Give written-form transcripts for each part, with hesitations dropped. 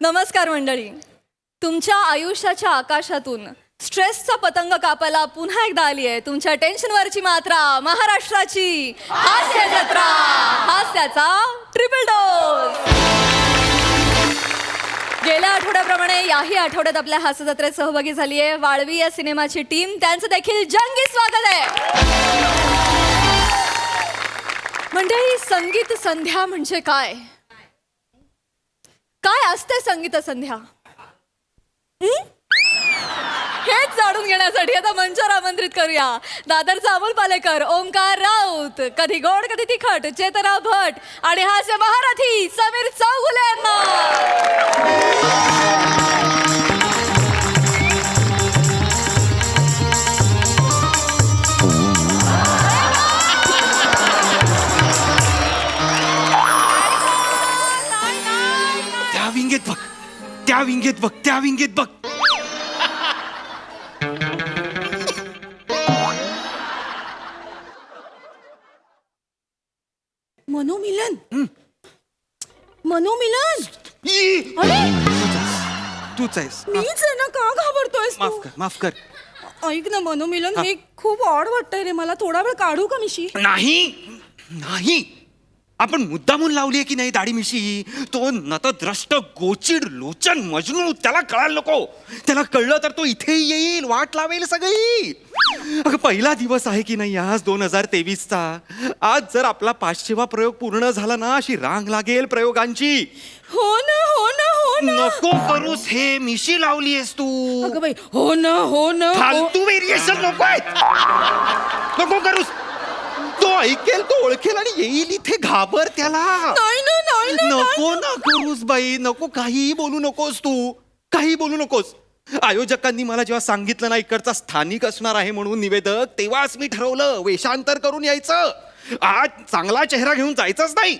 नमस्कार मंडळी. तुमच्या आयुष्याच्या आकाशातून स्ट्रेसचा पतंग कापायला पुन्हा एकदा आली आहे तुमच्या टेन्शनवरची मात्रा, महाराष्ट्राची हास्य जत्रा, हास्याचा ट्रिपल डोस. गेल्या आठवड्याप्रमाणे याही आठवड्यात आपल्या हास्य जत्रेत सहभागी झाली आहे वाळवी या सिनेमाची टीम. त्यांचं देखील जंगी स्वागत आहे. मंडळी, संगीत संध्या म्हणजे काय? काय असते संगीत संध्या? हेच जाणून घेण्यासाठी आता मंचावर आमंत्रित करूया दादरचा अमोल पालेकर, ओमकार राऊत, कधी गोड कधी तिखट चेतना भट आणि हास्य महारथी समीर चौगुले यांना. त्या विंगेत बघ, त्या विंगेत बघ, त्या विंगेत बघ. मनोमिलन, मनोमिलन. तूच आहेस. मीच आहे ना, का घाबरतोयस माफ तू? कर, माफ कर. ऐक ना मनोमिलन, हे खूप ऑड वाटतंय रे मला. थोडा वेळ काढू का मिशी? नाही नाही, आपण मुद्दामून लावली आहे की नाही दाढी मिशी. तो नतद्रष्ट गोचिड लोचन मजनू, त्याला कळायला नको. त्याला कळलं तर तो इथे येईल, वाट लावेल सगळी. अगं, पहिला दिवस आहे की नाही आज 2023चा. आज जर आपला 500वा प्रयोग पूर्ण झाला ना, अशी रांग लागेल प्रयोगांची. हो ना, हो ना, हो ना. नको करूस हे, मिशी लावली आहेस तू. अगं बाई, हो ना, हो ना. फालतू व्हेरिएशन नको आहेत, नको करूस. तो ऐकेल, तो ओळखेल आणि येईल इथे. घाबर त्याला. नाही ना, नाही ना, नको ना करूस बाई, नको. काहीही बोलू नकोस तू, काही बोलू नकोस. आयोजकांनी मला जेव्हा सांगितलं ना इकडचा स्थानिक असणार आहे म्हणून निवेदक, तेव्हाच मी ठरवलं वेषांतर करून यायचं. आज चांगला चेहरा घेऊन जायचंच नाही.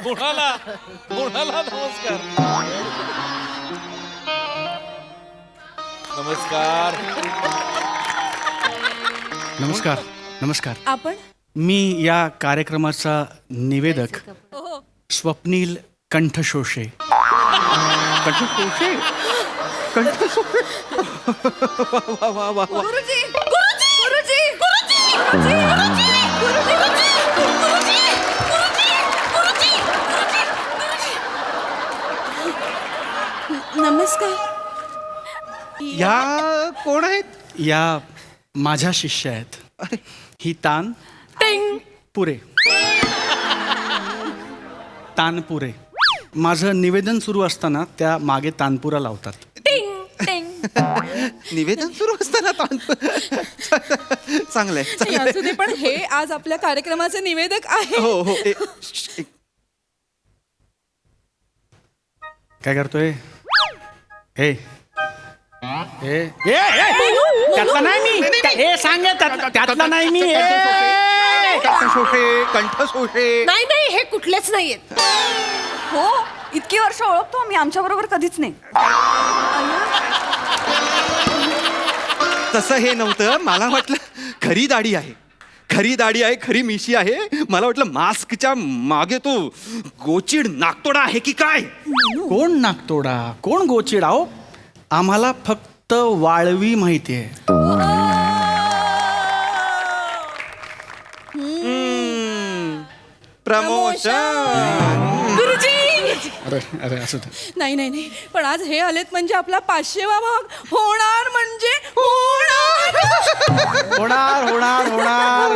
गुणाला गुणाला नमस्कार. नमस्कार नमस्कार. नमस्कार. आपण मी या कार्यक्रमाचा निवेदक हो. स्वप्नील कंठशोषे. कंठशोषे, कंठशोषे. वा वा वा वा. गुरुजी, गुरुजी, गुरुजी, गुरुजी, गुरुजी, गुरुजी, गुरुजी, गुरुजी, गुरुजी, गुरुजी. नमस्कार. या कोण आहेत? या माझ्या शिष्य आहेत. ही तान टिंग. पुरे. तानपुरे. माझं निवेदन सुरू असताना त्या मागे तानपुरा लावतात. टिंग टिंग. निवेदन सुरू असताना चांगलंय, चांगलंय. असू दे, पण हे आज आपल्या कार्यक्रमाचे निवेदक आहे. हो हो. काय करतोय? हे ए, ए, ए, त्यातला नाही मी. हे सांग, त्यातला नाही मी. कंठशोषे, कंठशोषे. नाही नाही, हे कुठलेच नाहीयेत. हो, इतकी वर्ष ओळखतो आम्ही, आमच्या बरोबर कधीच नाही. तसं हे नव्हतं. मला वाटलं खरी दाढी आहे, खरी दाढी आहे, खरी मिशी आहे. मला वाटलं मास्कच्या मागे तो गोचिड नाकतोडा आहे की काय. कोण नाकतोडा, कोण गोचिड? आहो, आम्हाला फक्त वाळवी माहिती आहे. प्रमोशन. गुरुजी. अरे अरे, असं नाही नाही नाही, पण आज हे आलेत म्हणजे आपला 500वा भाग होणार म्हणजे होणार. होणार होणार होणार.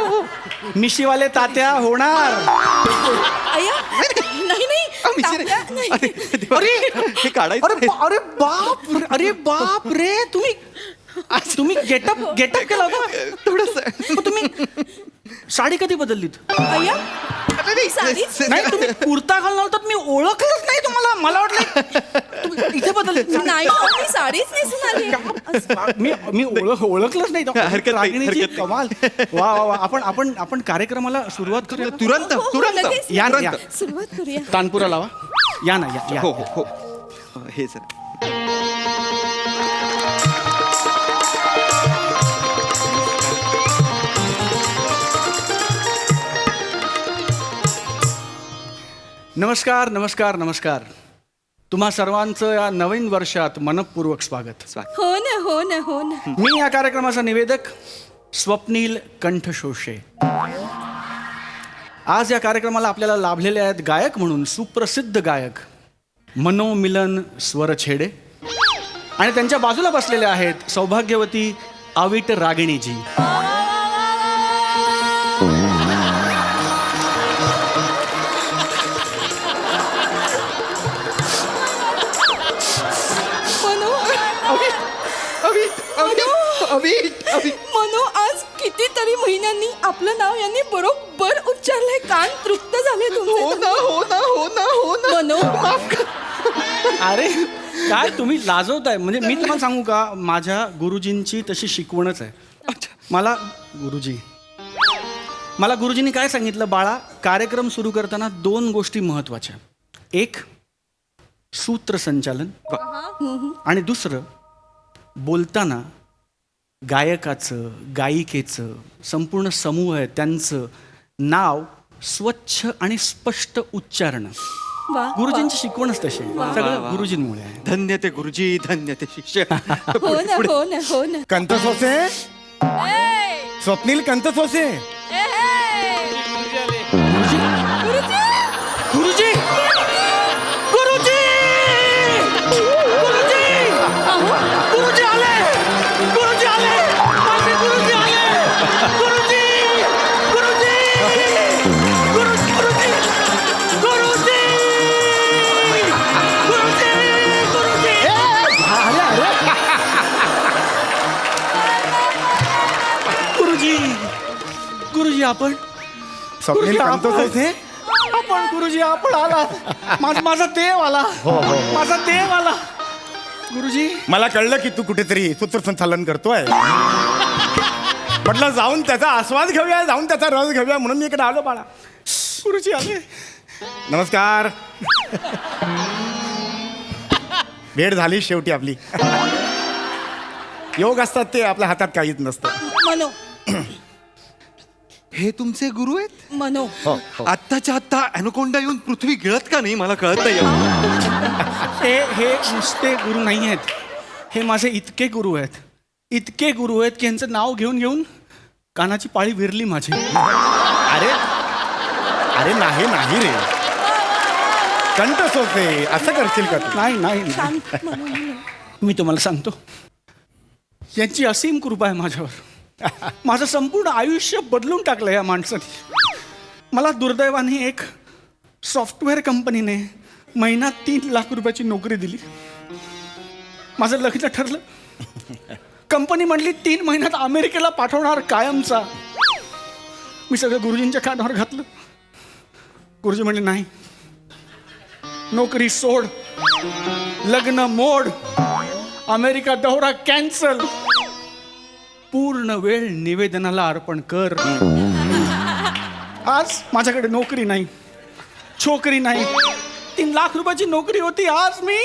मिशीवाले तात्या होणार. अय्या, नाही नाही, तात्या, नाही. हे काढायचं. अरे बाप, अरे बाप रे. तुम्ही गेटअप केला होता थोडस. तुम्ही साडी कधी बदललीत? अय्या, साडीच? नाही, तुम्ही कुर्ता घालणार होतात, मी ओळखलंच नाही तुम्हाला. मला वाटलं तुम्ही इथे बदललीत. नाही, मी साडीच नेसून आली. मी ओळखलंच नाही. हरकत नाही, रागिणीची हरकत नाही. कमाल. वा वा वा. आपण कार्यक्रमाला सुरुवात करूया. तुरंत हो, हो, तुरंत. लगेच. या ना, या. सुरुवात करूया. तानपुरा लावा. या ना, या. हो हो हो. हे सर. नमस्कार नमस्कार नमस्कार. तुम्हा सर्वांचं या नवीन वर्षात मनपूर्वक स्वागत. हो ना हो ना हो ना. मी या कार्यक्रमाचा निवेदक स्वप्नील कंठशोषे. आज या कार्यक्रमाला आपल्याला लाभलेले आहेत गायक म्हणून सुप्रसिद्ध गायक मनोमिलन स्वरछेडे आणि त्यांच्या बाजूला बसलेले आहेत सौभाग्यवती अविट रागिणीजी. मनो आज कितीतरी महिन्यांनी आपलं नाव यांनी बरोबर उच्चारलंय. कान तृप्त झाले तुमचे. हो ना हो ना हो ना हो ना. मनो अरे काय तुम्ही लाजवताय. म्हणजे मी तुम्हाला सांगू का, माझ्या गुरुजींची तशी शिकवणच आहे. मला गुरुजींनी काय सांगितलं, बाळा कार्यक्रम सुरू करताना 2 गोष्टी महत्वाच्या. एक सूत्रसंचालन आणि दुसरं बोलताना गायकाचं गायिकेचं संपूर्ण समूह आहे त्यांचं नाव स्वच्छ आणि स्पष्ट उच्चारणं. वा गुरुजींची शिकवणच तशी आहे. सगळं गुरुजींमुळे आहे. धन्य ते गुरुजी, धन्य ते शिष्य. हो ना हो ना हो ना. कंतसोसे स्वप्नील कंतसोसे. गुरुजी गुरुजी गुरुजी गुरुजी आले. गुरुजी आले. माझे गुरुजी आले. गुरुजी गुरुजी गुरुजी गुरुजी गुरुजी गुरुजी गुरुजी गुरुजी आपण स्वप्नील कंतसोसे. आपण गुरुजी आपण आला. माझा देव आला. माझा देव आला. गुरुजी मला कळलं की तू कुठेतरी सूत्रसंचालन करतोय. म्हटलं जाऊन त्याचा आस्वाद घेऊया, जाऊन त्याचा रस घेऊया म्हणून मी इकडे आलो बाळा. गुरुजी आले. नमस्कार. भेट झाली शेवटी आपली. योग असतात ते आपल्या हातात काहीच नसतं. मनो हे तुमचे गुरु आहेत? मनो आत्ताच्या आत्ता अॅनाकोंडा येऊन पृथ्वी गिळत का नाही मला कळत नाही. हे नुसते गुरु नाही आहेत. हे माझे इतके गुरु आहेत, इतके गुरु आहेत की यांचं नाव घेऊन घेऊन कानाची पाळी विरली माझी. अरे अरे नाही नाही रे कंतसोसे, असं करशील का तू? नाही नाही नाही. शांत मनो. मी तुम्हाला सांगतो, यांची असीम कृपा आहे माझ्यावर. माझं संपूर्ण आयुष्य बदलून टाकलं या माणसाने. मला दुर्दैवाने एक सॉफ्टवेअर कंपनीने महिन्यात 3 लाख रुपयाची नोकरी दिली. माझं लग्न ठरलं. कंपनी म्हणली 3 महिन्यात अमेरिकेला पाठवणार कायमचा. मी सगळं गुरुजींच्या कानावर घातलं. गुरुजी म्हणले नाही, नोकरी सोड, लग्न मोड, अमेरिका दौरा कॅन्सल, पूर्ण वेळ निवेदनाला अर्पण कर. आज माझ्याकडे नोकरी नाही, छोकरी नाही. 3 लाख रुपयाची नोकरी होती. आज मी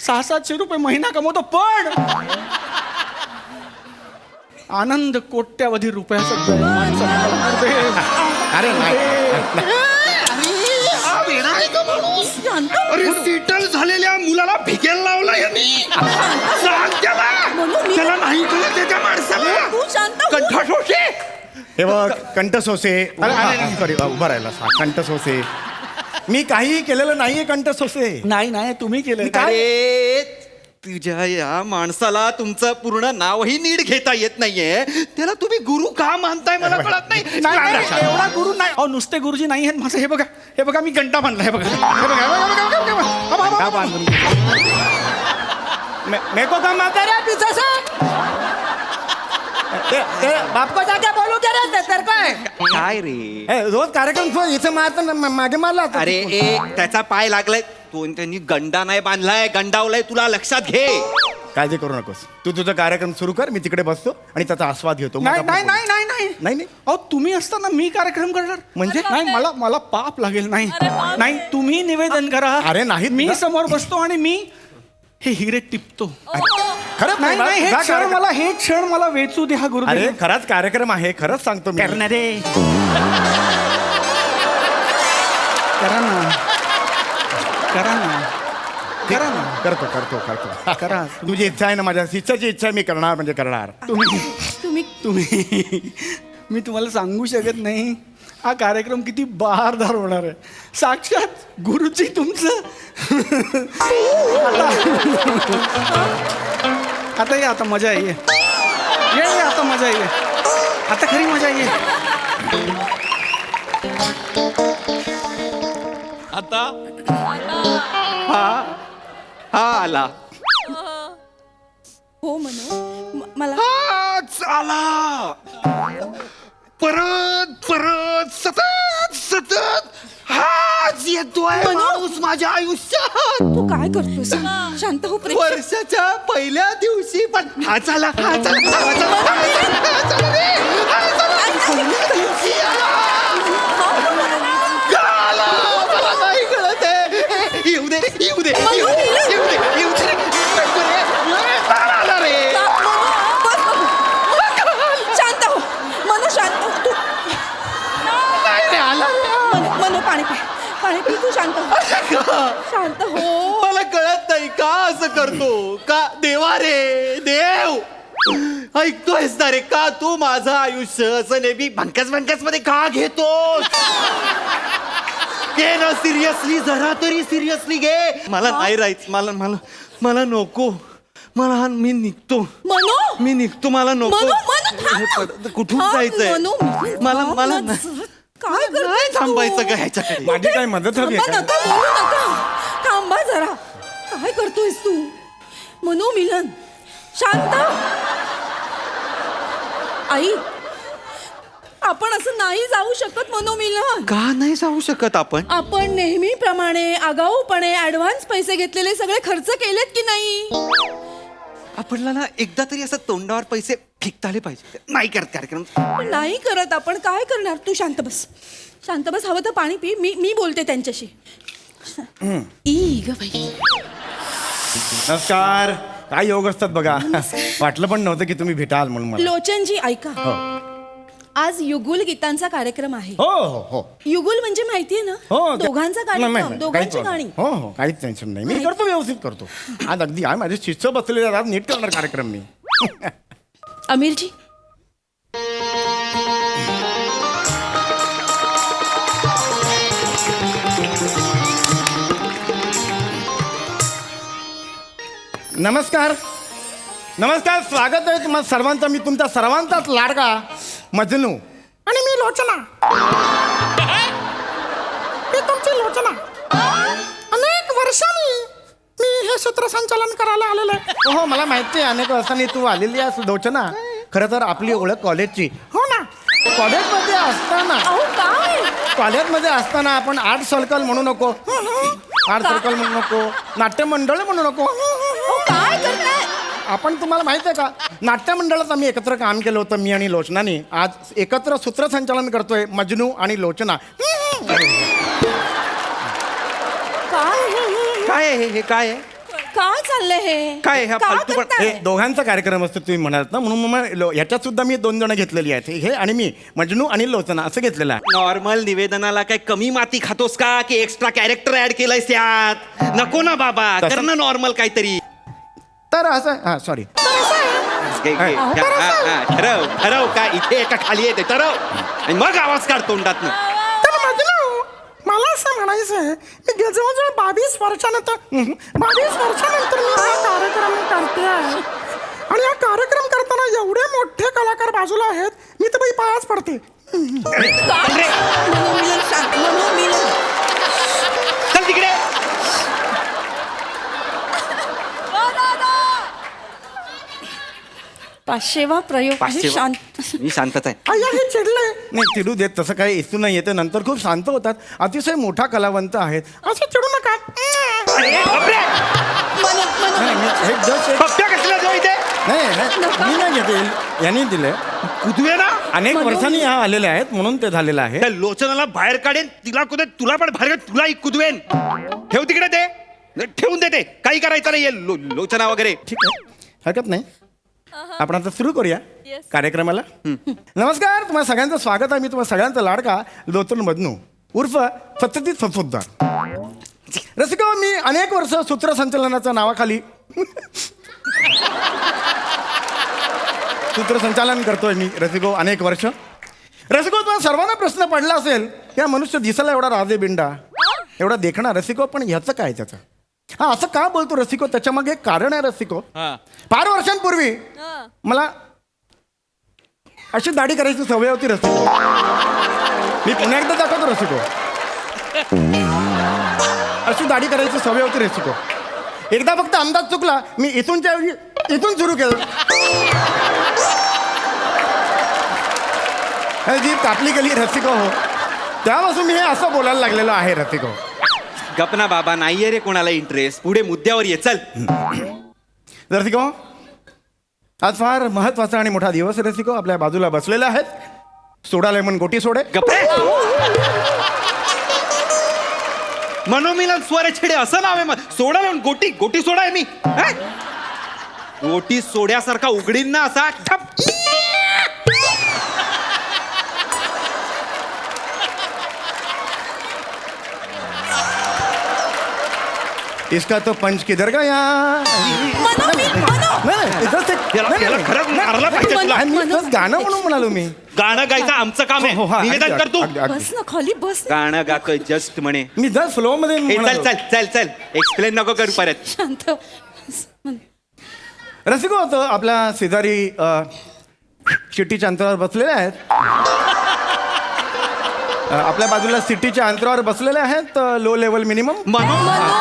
600-700 रुपये महिना कमवतो. पण आनंद कोट्यावधी रुपयाचा अरे नाही. अरे सेटल झालेल्या मुलाला भिकेल लावला यांनी. सांग त्याला नाही कळत त्या माणसाला. तू शांत हो. कंठशोषे. हे बघ कंठसोसे. अरे सॉरी उभं राहिला. कंठसोसे, मी काहीही केलेलं नाहीये कंठसोसे. नाही नाही तुम्ही केलं. अरे तुझ्या या माणसाला तुमचं पूर्ण नावही नीट घेता येत नाहीये. त्याला तुम्ही गुरु का मानताय मला कळत नाही. नाही, नाही, एवढा गुरु नाही. अहो नुसते गुरुजी नाही आहेत माझं. हे बघा मी घंटा बांधला. हे बघा हे बघा, हे बघा, हे बघा, हे बघा. का बांधून मेरे को कम आता रे पीछे से. बाप को जाके बोलू क्या रे तेरे को है? काय रे. रोज कार्यक्रम इथे मारतो मागे मारला. अरे त्याचा पाय लागलाय. त्यांनी गंडा नाही बांधलाय, गंडावलाय. तुला लक्षात घे. काळजी करू नकोस. तू तुझा कार्यक्रम सुरू कर, मी तिकडे बसतो आणि त्याचा आस्वाद घेतो. नाही नाही नाही नाही नाही नाही नाही. अहो तुम्ही असताना मी कार्यक्रम करणार म्हणजे? नाही, मला पाप लागेल. नाही नाही तुम्ही निवेदन करा. अरे नाही, मी समोर बसतो आणि मी हे हिरे टिपतो. खरंच नाही नाही हे क्षण मला वेचू दे. हा अरे गुरुदेव खराच कार्यक्रम आहे, खरंच सांगतो मी. करणारे करा ना. करा ना करा ना करतो करतो करतो करा तुझी इच्छा आहे ना माझ्या शिष्याची इच्छा आहे, मी करणार म्हणजे करणार. तुम्ही मी तुम्हाला सांगू शकत नाही हा कार्यक्रम किती बहारदार होणार आहे. साक्षात गुरुजी तुमचं आता ये, आता मजा ये आता मजा ये, आता खरी मजा ये. आता हा आला. हो मला हाच आला. परत परत सतत सतत हाच येतोय माणूस माझ्या आयुष्यात. तू काय करतोस शांत हो प्रेम. वर्षाच्या पहिल्या दिवशी पण हाच आला, हाच आला, हाच आला, हाच आला रे, हाच आला. पहिल्या दिवशी आला. का आला? मला नाही कळत आहे. येऊ दे, येऊ दे, येऊ दे, येऊ दे, येऊ दे. का आला रे? शांत हो मन, शांत हो तू. नाही रे, आला रे. मन पाणी पी, पाणी पी तू. शांत हो शांत हो. मला कळत नाही का असं करतो. का देवा रे देव, ऐकतोयस ना रे, का तू माझं आयुष्य असं नेहमी भंकस मध्ये का घेतोस? घे ना सिरियसली, जरा तरी सिरियसली घे. मला नाही राहायचं, मला मला मला नको. मला मी निघतो, मनो मी निघतो, मला नको. मनो मन हे पड- कुठून जायचंय? मला काय करतोय नाही तू? थांबायचं का ह्याच्याकडे? माझी काय मदत हवी थांबा, आहे नका का? बोलू नका. थांबा जरा. काय करतोयस तू? मनोमिलन. शांत. आई आपण असं नाही जाऊ शकत. मनोमिलन, का नाही जाऊ शकत आपण? आपण नेहमीप्रमाणे आगाऊपणे ऍडव्हान्स पैसे घेतलेले सगळे खर्च केलेत की नाही? आपल्याला ना एकदा तरी असं तोंडावर पैसे फेकता आले पाहिजे. नाही करत कार्यक्रम. पण नाही करत आपण. काय करणार? तू शांत बस, शांत बस. हवं तर पाणी पी. मी बोलते त्यांच्याशी. ई ग बाई. नमस्कार. काय योग असतात बघा. वाटलं पण नव्हतं की तुम्ही भेटाल म्हणून मला. लोचनजी ऐका, आज युगुल गीतांचा कार्यक्रम आहे. हो हो हो युगुल म्हणजे माहितीये ना? हो दोघांचा नाही, नाही, कार्यक्रम, नाही, दोघांची काहीच गाणी. हो हो काहीच टेन्शन नाही. मी करतो, व्यवस्थित करतो. आज अगदी आहे माझे शिष्य बसलेले आहेत, आज नीट करणार कार्यक्रम मी. अमीरजी नमस्कार नमस्कार. स्वागत आहे तुम्हा सर्वांचं. मी तुमचा सर्वांचाच लाडका मजनू आणि मी लोचना. मी तुमची लोचना. अनेक वर्षांनी मी हे सूत्रसंचालन करायला आलेलो आहे. हो मला माहिती आहे, अनेक वर्षांनी तू आलेली आहेस लोचना. खरं तर आपली ओळख कॉलेजची. हो ना, कॉलेजमध्ये असताना अहो काय कॉलेजमध्ये असताना आपण आर्ट सर्कल म्हणू नको, आर्ट सर्कल म्हणू नको, नाट्य मंडळ म्हणू नको. अहो, काय करताय? आपण तुम्हाला माहिती आहे का, नाट्य मंडळात आम्ही एकत्र काम केलं होतं, मी आणि लोचनानी. आज एकत्र सूत्रसंचालन करतोय मजनू आणि लोचना. काय आहे हे? काय आहे? काय चाललंय हे? काय हा का फालतू पण- करताय? हे दोघांचा कार्यक्रम असतो तुम्ही म्हणालात ना, म्हणून मग ह्याच्यात सुद्धा मी 2 जण घेतलेली आहेत. हे आणि मी, मजनू आणि लोचना असं घेतलेलं आहे. नॉर्मल निवेदनाला काय कमी माती खातोस का, की एक्स्ट्रा कॅरेक्टर ऍड केलंयस त्यात? नको ना बाबा, तसं- कर ना नॉर्मल काहीतरी. तर असं हां सॉरी. ठरव ठरव काय इथे एका खाली येते ठरव, आणि मग आवाज काढ तोंडात. तर मजनू, मला असं म्हणायचं आहे, मी जवळजवळ 22 वर्षानंतर मी हा कार्यक्रम करते आहे. आणि हा कार्यक्रम करताना एवढे मोठे कलाकार बाजूला आहेत, मी तर बाई पायाच पडते. मनोमिलन शांत, मनोमिलन. चल तिकडे. पाचशेवा प्रयोग आहे. पाचशेवा. शांत. मी शांतच आहे. अय्या हे चिडले. नाही चिडू देत, तसं काही इश्यू नाही येते. नंतर खूप शांत होतात. अतिशय मोठा कलावंत आहेत, असं चिडू नका. अरे, बापरे! नाही, हे just एक- पप्प्या कसला जो इथे नाही मी नाही घेते, यांनी दिले. कुदवे ना. अनेक वर्षांनी हा आलेले आहेत म्हणून ते झालेलं आहे. त्या लोचनाला बाहेर काढेन, तिला कुदे, तुला पण बाहेर काढ, तुला कुदवेन. ठेव तिकडे ते, ठेवून देते. काही करायचं नाही लोचना वगैरे. ठीक आहे, हरकत नाही. आपण आता सुरू करूया कार्यक्रमाला. नमस्कार, तुम्हाला सगळ्यांचं स्वागत आहे. मी तुम्हाला सगळ्यांचा लाडका लोचन मजनू उर्फ सत्यजित सफुद्दार. रसिको, मी अनेक वर्ष सूत्रसंचालनाच्या नावाखाली सूत्रसंचालन करतोय मी रसिको, अनेक वर्ष. रसिको, तुम्हाला सर्वांना प्रश्न पडला असेल, या मनुष्य दिसायला एवढा राजेबिंडा, एवढा देखणा रसिको, पण ह्याचं काय त्याचं? हा, असं का बोलतो रसिको? त्याच्या मागे एक कारण आहे रसिको. हा. फार वर्षांपूर्वी मला अशी दाढी करायची सवय होती रसिको. मी पुन्हा एकदा दाखवतो रसिको. अशी दाढी करायची सवय होती रसिको. एकदा फक्त अंदाज चुकला, मी इथूनच्या ऐवजी इथून सुरू केलं. जी कापली गेली रसिको हो, त्यापासून मी हे असं बोलायला लागलेलो आहे रसिको. गपना बाबा, नाहीये रे कोणाला इंटरेस्ट. पुढे मुद्द्यावर ये, चल. रसिको, आज फार महत्वाचा आणि मोठा दिवस रसिको. आपल्या बाजूला बसलेले आहेत सोडा लेमन गोटी सोडे. गप्रे. मनोमिलन स्वर छेडे असं नाव आहे. सोडा लावून गोटी, गोटी सोडा आहे मी. हा? गोटी सोड्यासारखा उघडीन ना असा ठप. इसका तो पंच किधर गया? याला खरंच मारला पाहिजे तुला. गाणं म्हणून म्हणालो मी. गाणं गायचं आमचं काम हो, हा, आहे. निवेदन कर तू. बस ना खाली, बस ना. गाणं गातोय जस्ट म्हणे. मी जर फ्लो मध्ये ए, चल म्हणालो. चल चल चल, एक्सप्लेन नको करू परत. शांत. रसिको होतं आपल्या शेजारी शिट्टीच्या अंतरावर बसलेले आहेत. आपल्या बाजूला सिटीच्या अंतरावर बसलेले आहेत लो लेवल मिनिमम मनोमिलन.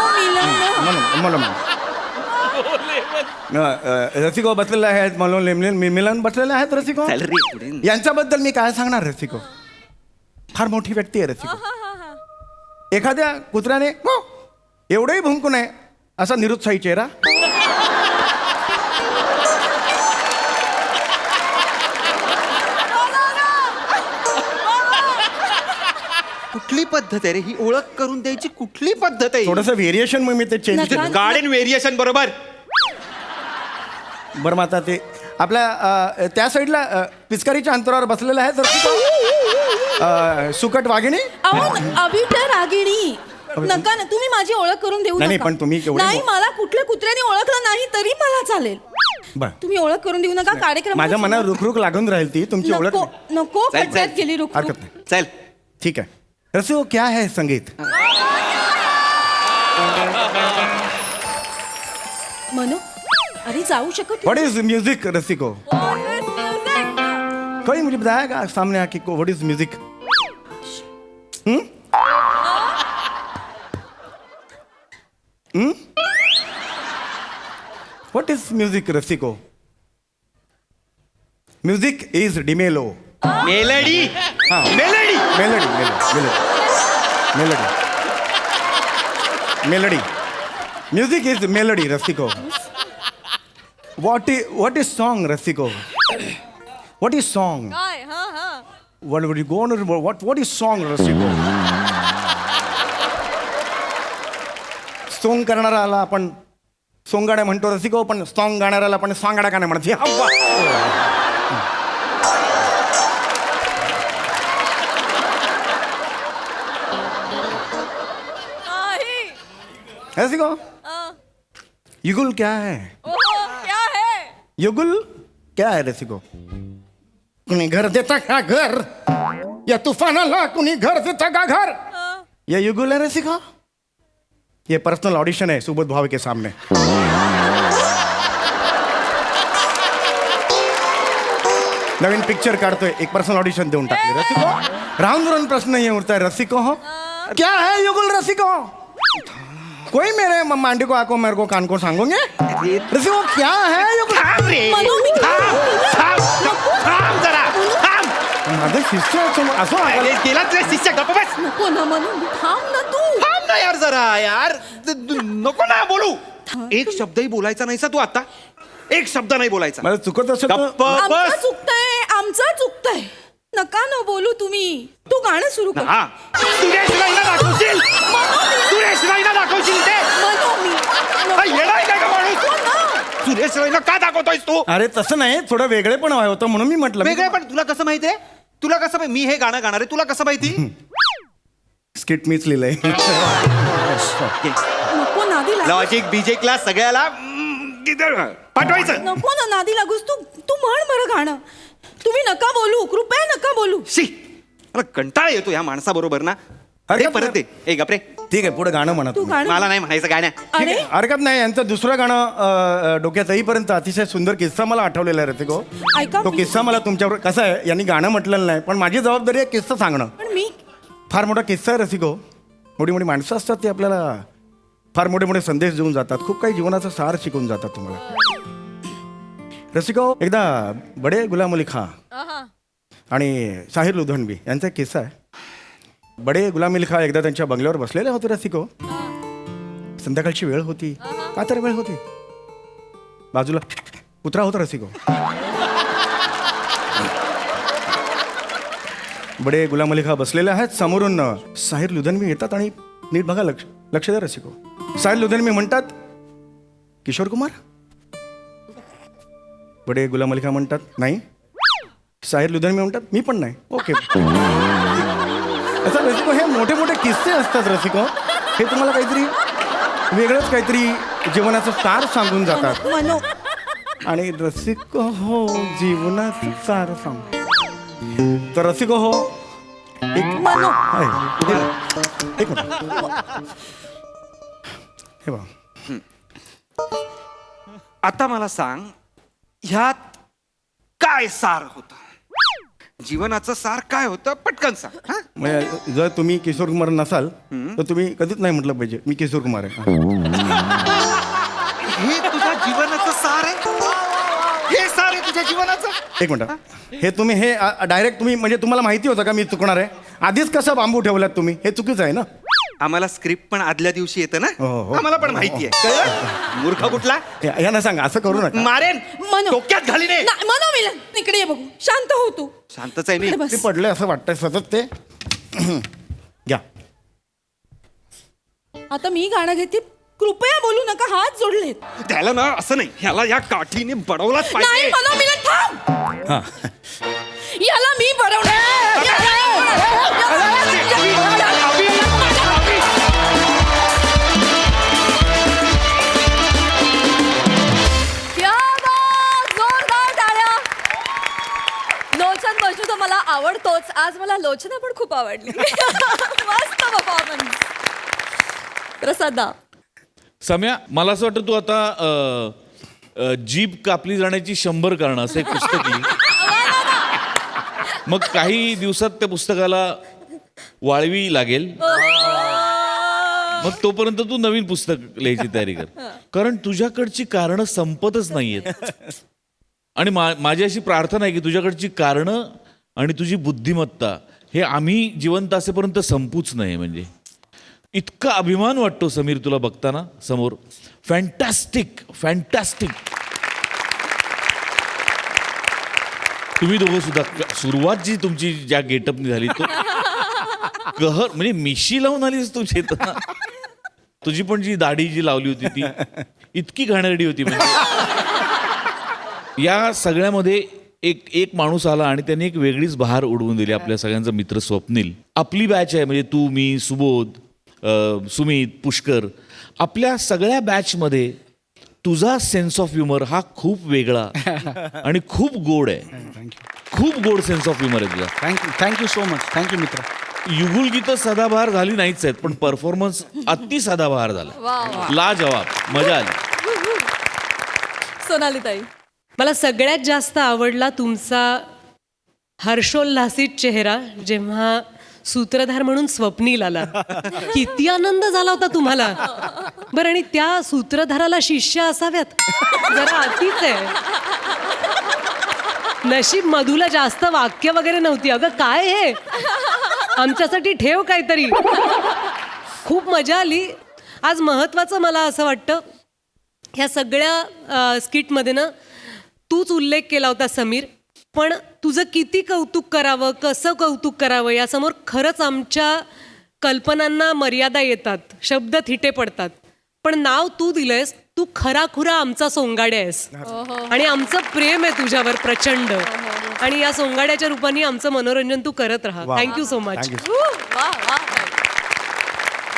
रसिको बसलेले आहेत, मिलन बसलेले आहेत रसिको. चल रे पुढे. यांच्याबद्दल मी काय सांगणार रसिको? फार मोठी व्यक्ती आहे रसिको. एखाद्या कुत्र्याने "हो, एवढंही भुंकू नये" असा निरुत्साही चेहरा. कुठली पद्धत आहे रे ही? ओळख करून द्यायची कुठली पद्धत आहे? थोडस व्हेरिएशन मग मी ते चेंज नका. केलं. गार्डन व्हेरिएशन बरोबर. बरं मग आता ते आपल्या त्या साईडला पिचकारीच्या अंतरावर बसलेलं आहे तर सुकट वाघिणी. अहो, अभिटर रागिणी. नका ना, तुम्ही माझी ओळख करून देऊ नाही, नका. पण तुम्ही केवढे नाही, मला कुठल्या कुत्र्याने ओळखलं नाही तरी मला चालेल. बरं. तुम्ही ओळख करून देऊ नका. कार्यक्रम माझ्या मनात रुखरुख लागून राहील ती तुमची ओळख नको नाही. नको, चल, फटक्यात चल. गेली रुख. हरकत नाही. चल. ठीक आहे रसिको, क्या है संगीत? मनो, अरे जाऊ शकत व्हाट इज म्यूजिक रसिको? कोई मुझे बताएगा सामने आके को what is music? What is music रसिको? म्यूजिक इज डिमेलो. मेलडी. हाँ. Melody. Melody melody melody music is melody रसिको. What is song रसिको? What is song? काय? हा हा. What would you go on? What is song रसिको? सोंग करणाराला आपण सोंगाड्या म्हणतो रसिको, पण सॉंग गाणाऱ्याला आपण सांगाड्या का नाही म्हणते? नाही. रसिको, अं, युगुल क्या है? ओहो, क्या है? युगुल क्या है रसिको? कुणी घर देता का घर? या तूफानाला कुणी घर देता का घर? ये युगुल है रसिको. ये पर्सनल ऑडिशन है सुबोध भावे के सामने. नवीन पिक्चर काढतोय, एक पर्सनल ऑडिशन देऊन टाकले रसिको. राहून प्रश्न ये उठता है रसिको. हो क्या है युगुल रसिको? कोई मेरे मांडी को आको मेरे को कान को सांगोगे रसिको क्या है युगुल? थांब रे. मनो, मी थांब. थांब जरा. थांब. माझं शिष्य असं अरे गेला तुझ्या शिष्य. गप्प बस. नको ना मनो, थांब ना तू. थांब ना यार जरा यार. नको ना बोलू. एक शब्दही बोलायचा नाहीसा तू आता. एक शब्द नाही बोलायचा. मला चुकत असेल तर गप्प आमचं बस. चुकतंय, आमचं चुकतंय. नका ना बोलू तुम्ही. तू गाणं सुरू कर. हा. सुरेश राईना दाखवशील. सुरेश राईना दाखवशील ते. मनो, मी हा, येडाय काय का माणूस? सुरेश राईना का दाखवतोयस तू? अरे तसं नाही, थोडं वेगळे पण हवं होतं म्हणून मी म्हटलं. वेगळे पण तुला कसं माहितीये? तुला कसं मी हे गाणं गाणार आहे तुला कसं माहिती? स्किट मीच लिहिलंय. नको नादी लागू. लॉजिक बीजेकला सगळ्याला पाठवायचं. नको ना नादी लागूस. तू म्हण बरं गाणं. तुम्ही नका बोलू, कृपया नका बोलू. शी मला कंटाळा येतो या माणसाबरोबर ना. अरे हरकत परत ए गपरे, ठीक आहे पुढे गाणं म्हणा तू तुम्ही. गाणं मला नाही म्हणायचं गाण्या. अरे हरकत नाही. यांचं दुसरं गाणं डोक्यात येईपर्यंत अतिशय सुंदर किस्सा मला आठवलेला आहे रसिको. ऐका तो किस्सा मला तुमच्यावर कसं आहे, यांनी गाणं म्हटलेलं नाही पण माझी जबाबदारी आहे किस्सा सांगणं. पण मी फार मोठा किस्सा आहे रसिको. मोठी मोठी माणसं असतात ती आपल्याला फार मोठे मोठे संदेश देऊन जातात. खूप काही जीवनाचा सार शिकवून जातात तुम्हाला. रसिको, एकदा बडे गुलाम अली खां आणि साहिर लुधियानवी यांचा एक किस्सा आहे. बडे गुलाम अली खां एकदा त्यांच्या बंगल्यावर बसलेले होते रसिको. संध्याकाळची वेळ होती, का तर वेळ होती. बाजूला कुत्रा होता रसिको. बडे गुलाम अली खां बसलेले आहेत. समोरून साहिर लुधियानवी येतात आणि नीट बघा, लक्ष द्या रसिको. साहिर लुधियानवी म्हणतात, किशोर कुमार. बडे गुलाम अली खां म्हणतात, नाही. साहिर लुधियानवी म्हणतात, मी पण नाही. ओके. असं रसिको, हे मोठे मोठे किस्से असतात रसिको. हे तुम्हाला काहीतरी वेगळंच काहीतरी जीवनाचं सार सांगून जातात. मनो आणि रसिको हो जीवनाचं सार सांग. तर रसिको हो एक मनो एक मिनिट. हे बघा, आता मला सांग, ह्यात काय सार होतं? जीवनाचं सार काय होतं? पटकन सांग. हा? म्हणजे जर तुम्ही किशोर कुमार नसाल तर तुम्ही कधीच नाही म्हटलं पाहिजे मी किशोर कुमार आहे. हे तुझ्या जीवनाचं सार आहे? हे सार आहे तुझ्या जीवनाचं? एक मिनिट. हे तुम्ही हे डायरेक्ट तुम्ही म्हणजे तुम्हाला माहिती होतं का मी चुकणार आहे? आधीच कसं बांबू ठेवलात तुम्ही? हे चुकीचं आहे ना. आम्हाला स्क्रिप्ट पण आदल्या दिवशी येतं ना. हो, हो. आम्हाला पण माहिती आहे. कळलं? मूर्ख कुठला? यांना सांगा असं करू नका. मारेन, मनो डोक्यात घालीने. मनो मिलन इकडे ये बघू. शांत हो तू. शांतच आहे मी. इकडे बस. ते पडले असं वाटतंय सतत ते. घ्या. आता मी गाणं घेते. कृपया बोलू नका. हात जोडलेत. त्याला ना असं नाही, ह्याला या काठीने बडवलाच नाही पाहिजे. मनो मिलन थांब. हा. याला मी क्या बात! जोरदार टाळ्या. लोचन मजनू तर मला आवडतोच. आज मला लोचना पण खूप आवडली. मस्त परफॉर्मन्स. प्रसादा, सम्या, मला असं वाटतं तू आता जीभ कापली जाण्याची 100 कारणं असं एक पुस्तक लिही. मग काही दिवसात त्या पुस्तकाला वाळवी लागेल. मग तोपर्यंत तू नवीन पुस्तक लिहायची तयारी कर. कारण तुझ्याकडची कारणं संपतच नाहीयेत. आणि माझी अशी प्रार्थना आहे की तुझ्याकडची कारणं आणि तुझी बुद्धिमत्ता हे आम्ही जिवंत असेपर्यंत संपूच नाही. म्हणजे इतका अभिमान वाटतो समीर तुला बघताना समोर. Fantastic fantastic. तुम्ही दोघं सुद्धा सुरुवात जी तुमची ज्या गेटअपनी झाली तो कहर म्हणजे मिशी लावून आलीस तू चेतना. तुझी पण जी दाढी जी लावली होती ती इतकी घाणेरडी होती. म्हणजे या सगळ्यामध्ये एक माणूस आला आणि त्याने एक वेगळीच बहार उडवून दिली. आपल्या सगळ्यांचा मित्र स्वप्नील. आपली बॅच आहे म्हणजे तू, मी, सुबोध, सुमित, पुष्कर. आपल्या सगळ्या बॅचमध्ये तुझा सेन्स ऑफ ह्युमर हा खूप वेगळा आणि खूप गोड आहे. खूप गोड सेन्स ऑफ ह्युमर आहे तुझा. Thank you so much. थँक्यू मित्र. युगुलगीतं सदाबहार झाली नाहीच आहेत पण परफॉर्मन्स अति सदाबहार झाला. लाजवाब. मजा आली. सोनाली ताई. मला सगळ्यात जास्त आवडला तुमचा हर्षोल्लासित चेहरा जेव्हा सूत्रधार म्हणून स्वप्नील आला. किती आनंद झाला होता तुम्हाला. बरं, आणि त्या सूत्रधाराला शिष्य असाव्यात जरा अतिच आहे. नशीब मधुला जास्त वाक्य वगैरे नव्हती. अगं काय हे, आमच्यासाठी ठेव काहीतरी. खूप मजा आली आज. महत्त्वाचं मला असं वाटतं ह्या सगळ्या स्किटमध्ये ना तूच उल्लेख केला होता समीर. पण तुझं किती कौतुक करावं, कसं कौतुक करावं यासमोर खरंच आमच्या कल्पनांना मर्यादा येतात, शब्द थिटे पडतात. पण नाव तू दिलंयस. तू खराखुरा आमचा सोंगाड्या आहेस आणि आमचं प्रेम आहे तुझ्यावर प्रचंड. आणि या सोंगाड्याच्या रूपाने आमचं मनोरंजन तू करत राहा. Thank you so much.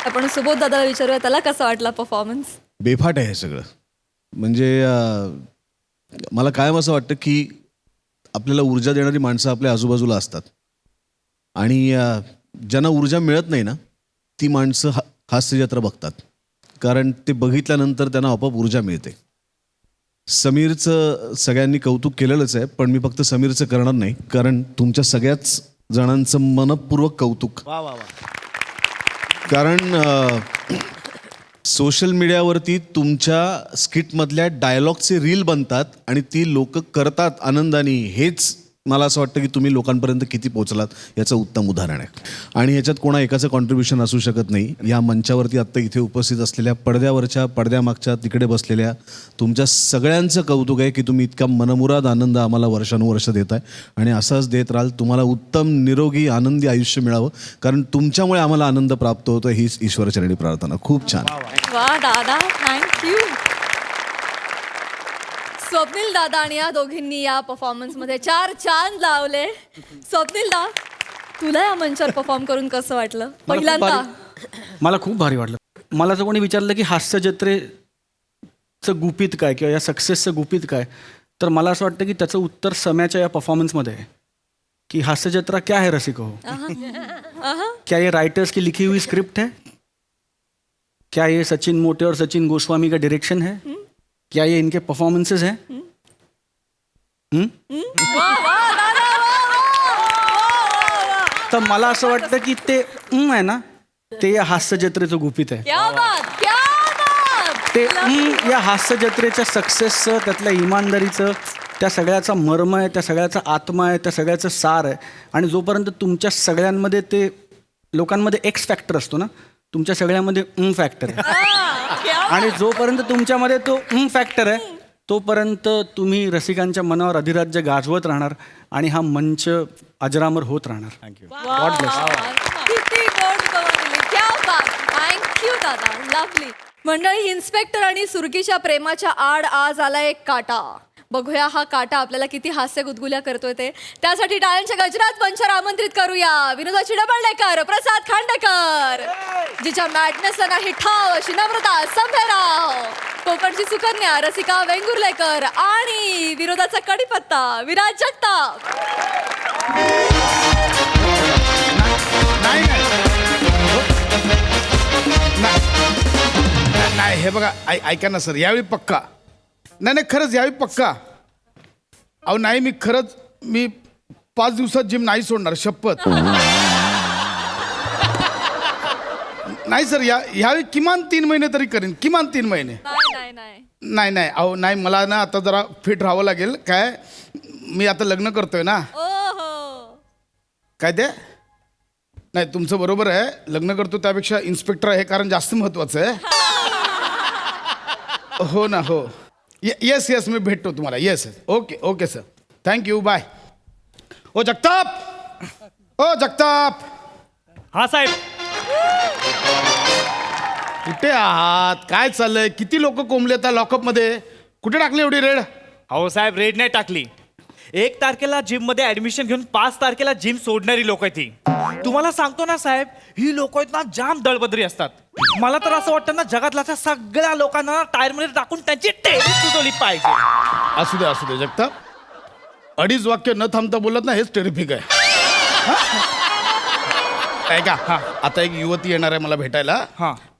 आपण सुबोध दादाला विचारूया त्याला कसा वाटला परफॉर्मन्स. बेफाट आहे हे सगळं. म्हणजे मला कायम असं वाटतं की आपल्याला ऊर्जा देणारी माणसं आपल्या आजूबाजूला असतात आणि ज्यांना ऊर्जा मिळत नाही ना ती माणसं हास्यजत्रा बघतात, कारण ते बघितल्यानंतर त्यांना आपोआप ऊर्जा मिळते. समीरचं सगळ्यांनी कौतुक केलेलंच आहे, पण मी फक्त समीरचं करणार नाही, कारण तुमच्या सगळ्याच जणांचं मनपूर्वक कौतुक. कारण सोशल मीडियावरती तुमच्या स्किटमधल्या डायलॉगचे रील बनतात आणि ती लोक करतात आनंदाने. हेच मला असं वाटतं की तुम्ही लोकांपर्यंत किती पोहोचलात याचं उत्तम उदाहरण आहे. आणि ह्याच्यात कोणा एकाचं कॉन्ट्रीब्युशन असू शकत नाही. या मंचावरती आत्ता इथे उपस्थित असलेल्या पडद्यावरच्या पडद्यामागच्या तिकडे बसलेल्या तुमच्या सगळ्यांचं कौतुक आहे की तुम्ही इतका मनमुराद आनंद आम्हाला वर्षानुवर्ष देताय आणि असाच देत राहाल. तुम्हाला उत्तम निरोगी आनंदी आयुष्य मिळावं, कारण तुमच्यामुळे आम्हाला आनंद प्राप्त होतो. हीच ईश्वरचरणी प्रार्थना. खूप छान. वा दादा, थँक्यू. स्वप्नील दादा आणि या दोघींनी या परफॉर्मन्स मध्ये 4 चांद लावले. स्वप्नील दा, तुला या मंचावर परफॉर्म करून कसं वाटलं पहिल्यांदा? मला खूप भारी वाटलं. मला जर कोणी विचारलं की हास्य जत्रेचं गुपित काय किंवा या सक्सेसचं गुपित काय, तर मला असं वाटतं की त्याचं उत्तर सम्याच्या या परफॉर्मन्समध्ये आहे की हास्य जत्रा क्या है रसिको, क्या ये राइटर्स की लिखी हुई स्क्रिप्ट है, क्या ये सचिन मोटे और सचिन गोस्वामी का डायरेक्शन है, क्या ये इनके परफॉर्मेंसेस हैं? तर मला असं वाटतं की ते आहे ना, ते या हास्य जत्रेचं गुपित आहे. क्या बात, क्या बात. ते या हास्य जत्रेच्या सक्सेसचं, त्यातल्या इमानदारीचं, त्या सगळ्याचा मर्म आहे, त्या सगळ्याचा आत्मा आहे, त्या सगळ्याचं सार आहे. आणि जोपर्यंत तुमच्या सगळ्यांमध्ये ते लोकांमध्ये एक्स फॅक्टर असतो ना, तुमच्या सगळ्यामध्ये फॅक्टर आहे. आणि जोपर्यंत तुमच्यामध्ये तो फॅक्टर आहे तोपर्यंत तुम्ही रसिकांच्या मनावर अधिराज्य गाजवत राहणार आणि हा मंच अजरामर होत राहणार. थँक्यू. God bless. किती गोड गवळणी. क्या बात. थँक्यू दादा, लवली. मंडळी, इन्स्पेक्टर आणि सुरगीच्या प्रेमाच्या आड आज आला एक काटा. बघूया हा काटा आपल्याला किती हास्य गुदगुल्या करतोय ते. त्यासाठी टाळ्यांच्या गजरात मंचावर आमंत्रित करूया विनोदा चिडबळकर, प्रसाद खांडेकर, जिच्या मॅडनेसला नाही ठाव अशी नम्रता संभेराव, कोकणची सुकन्या रसिका वेंगुर्लेकर आणि विरोधाचा कडीपत्ता विराज जगताप. नाही हे बघा, ऐका ना सर, यावेळी पक्का. नाही खरंच यावेळी पक्का. अहो नाही, मी खरंच 5 दिवसात जिम नाही सोडणार, शपथ. नाही सर, यावेळी किमान 3 महिने तरी करीन, किमान 3 महिने. नाही अहो नाही, मला ना आता जरा फिट राहावं लागेल. काय, मी आता लग्न करतोय ना. काय ते? नाही तुमचं बरोबर आहे, लग्न करतो त्यापेक्षा इन्स्पेक्टर आहे कारण जास्त महत्वाचं आहे. हो ना, हो. येस मी भेटतो तुम्हाला. Yes okay sir, thank you, bye. ओ जगताप. हा साहेब. कुठे आहात? काय चाललंय? किती लोक कोंबले आता लॉकअपमध्ये? कुठे टाकली एवढी रेड? हो साहेब, रेड नाही टाकली. 1 तारखेला जिम मध्ये ऍडमिशन घेऊन 5 तारखेला जिम सोडणारी लोक आहेत ही. तुम्हाला सांगतो ना साहेब, ही लोक आहेत ना जाम दळबद्री असतात. मला तर असं वाटतं ना, जगातल्या सगळ्या लोकांना टायर मध्ये टाकून त्यांची टेरिस सुचवली पाहिजे. असू दे जगताप. 2.5 वाक्य न थांबता बोलत ना, हेच टेरिफिक आहे. ऐका, आता एक युवती येणार आहे मला भेटायला.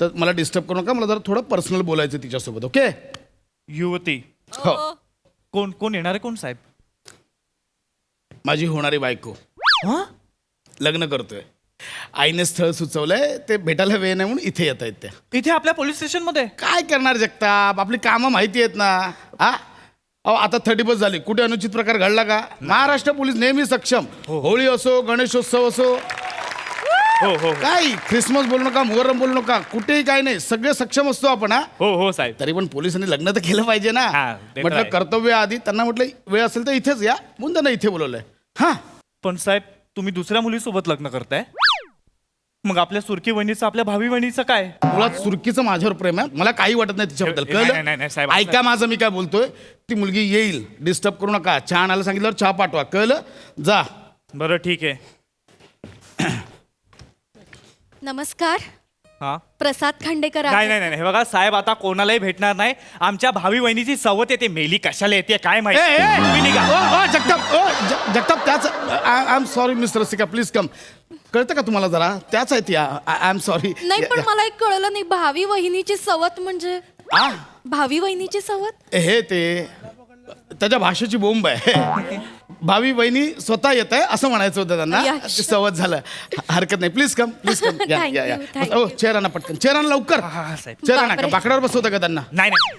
तर मला डिस्टर्ब करू नका, मला जरा थोडं पर्सनल बोलायचं तिच्यासोबत. ओके? युवती? हो. कोण येणार आहे? कोण साहेब? माझी होणारी बायको. लग्न करतोय. आईने स्थळ सुचवलंय, ते भेटायला वेळ नाही म्हणून इथे येत आहेत त्या. इथे आपल्या पोलीस स्टेशन मध्ये? काय करणार जगताप, आपली कामं माहिती आहेत ना. अहो आता 31 झाली, कुठे अनुचित प्रकार घडला का? महाराष्ट्र पोलीस नेहमी सक्षम. होळी असो, गणेशोत्सव असो, हो. काय ख्रिसमस बोलू नका, मुहर्रम बोलू नका, कुठेही काय नाही, सगळे सक्षम असतो आपण. हो साहेब. तरी पण पोलिसांनी लग्न तर केलं पाहिजे ना. म्हटलं कर्तव्य आधी. त्यांना म्हटलं वेळ असेल तर इथेच या, म्हणून त्यांना इथे बोलवलंय. पण साहेब, तुम्ही दुसऱ्या मुलीसोबत लग्न करताय, मग आपल्या सुरकी वहिनीचं, आपल्या भावी वहिनीचं काय? मुळात सुरकीचं माझ्यावर प्रेम आहे, मला काही वाटत नाही तिच्याबद्दल. नाही, साहेब. कळलं? ऐका माझं, मी काय बोलतोय. ती मुलगी येईल, डिस्टर्ब करू नका. चहा आणायला सांगितल्यावर चहा पाठवा. कळलं? जा. बरं ठीक आहे. नमस्कार. हा प्रसाद खांडेकर नाही आहेत. नाही नाही हे बघा साहेब, आता कोणालाही भेटणार नाही. आमच्या भावी वहिनीची सवत येते, मेली कशाला येते काय माहिती. तुम्ही निघा. जगताप त्याच I am sorry mister Rasika please come. कळतं का तुम्हाला जरा त्याच आहेत या आय एम सॉरी. नाही पण मला एक कळलं नाही, भावी वहिनीची सवत म्हणजे भावी वहिनीची सवत. हे ते त्याच्या भाषेची बोंब आहे. भावी बहिणी स्वतः येत आहे असं म्हणायचं होतं त्यांना. Yes. ते सवत झालं. हरकत नाही please come please come. Thank you, thank you. Chair आणा पटकन, चेअर आणा लवकर. साहेब. चेअर आणा का बापरे. बाकड्यावर बसवतं का त्यांना? नाही नाही